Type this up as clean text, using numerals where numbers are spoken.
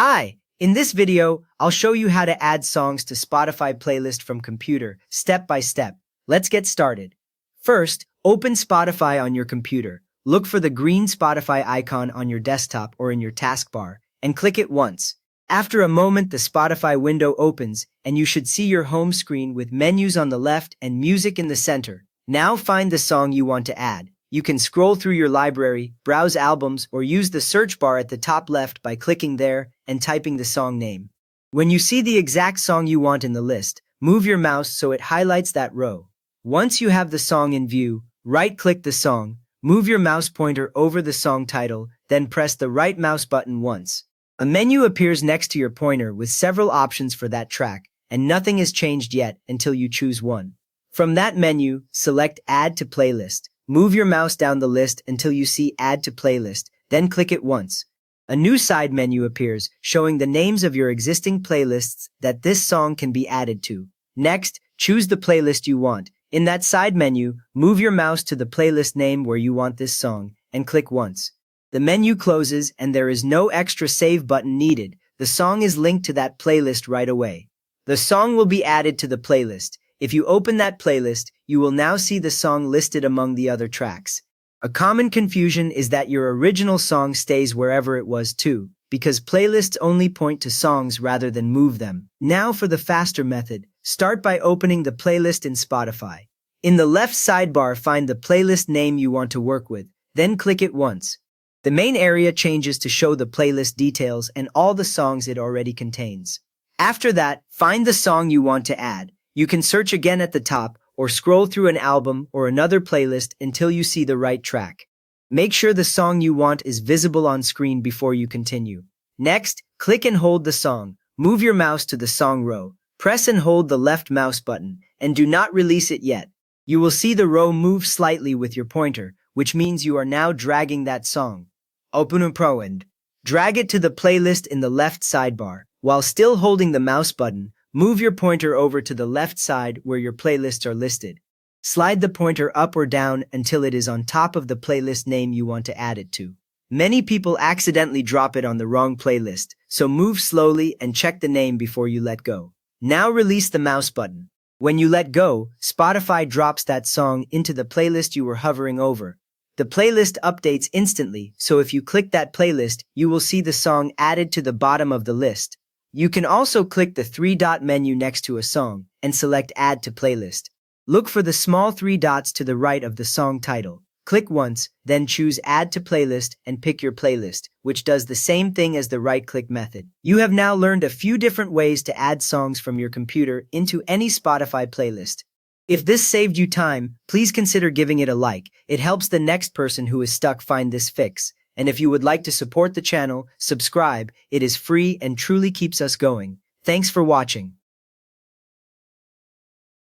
Hi! In this video, I'll show you how to add songs to Spotify playlist from computer, step by step. Let's get started. First, open Spotify on your computer. Look for the green Spotify icon on your desktop or in your taskbar, and click it once. After a moment, the Spotify window opens, and you should see your home screen with menus on the left and music in the center. Now find the song you want to add. You can scroll through your library, browse albums, or use the search bar at the top left by clicking there and typing the song name. When you see the exact song you want in the list, move your mouse so it highlights that row. Once you have the song in view, right-click the song, move your mouse pointer over the song title, then press the right mouse button once. A menu appears next to your pointer with several options for that track, and nothing is changed yet until you choose one. From that menu, select Add to Playlist. Move your mouse down the list until you see Add to Playlist, then click it once. A new side menu appears, showing the names of your existing playlists that this song can be added to. Next, choose the playlist you want. In that side menu, move your mouse to the playlist name where you want this song, and click once. The menu closes and there is no extra save button needed. The song is linked to that playlist right away. The song will be added to the playlist. If you open that playlist, you will now see the song listed among the other tracks. A common confusion is that your original song stays wherever it was too, because playlists only point to songs rather than move them. Now for the faster method, start by opening the playlist in Spotify. In the left sidebar, find the playlist name you want to work with, then click it once. The main area changes to show the playlist details and all the songs it already contains. After that, find the song you want to add. You can search again at the top or scroll through an album or another playlist until you see the right track. Make sure the song you want is visible on screen before you continue. Next, click and hold the song. Move your mouse to the song row. Press and hold the left mouse button, and do not release it yet. You will see the row move slightly with your pointer, which means you are now dragging that song. Open a Pro and drag it to the playlist in the left sidebar. While still holding the mouse button, move your pointer over to the left side where your playlists are listed. Slide the pointer up or down until it is on top of the playlist name you want to add it to. Many people accidentally drop it on the wrong playlist, so move slowly and check the name before you let go. Now release the mouse button. When you let go, Spotify drops that song into the playlist you were hovering over. The playlist updates instantly, so if you click that playlist, you will see the song added to the bottom of the list. You can also click the three-dot menu next to a song and select Add to Playlist. Look for the small three dots to the right of the song title. Click once, then choose Add to Playlist and pick your playlist, which does the same thing as the right-click method. You have now learned a few different ways to add songs from your computer into any Spotify playlist. If this saved you time, please consider giving it a like. It helps the next person who is stuck find this fix. And if you would like to support the channel, subscribe. It is free and truly keeps us going. Thanks for watching.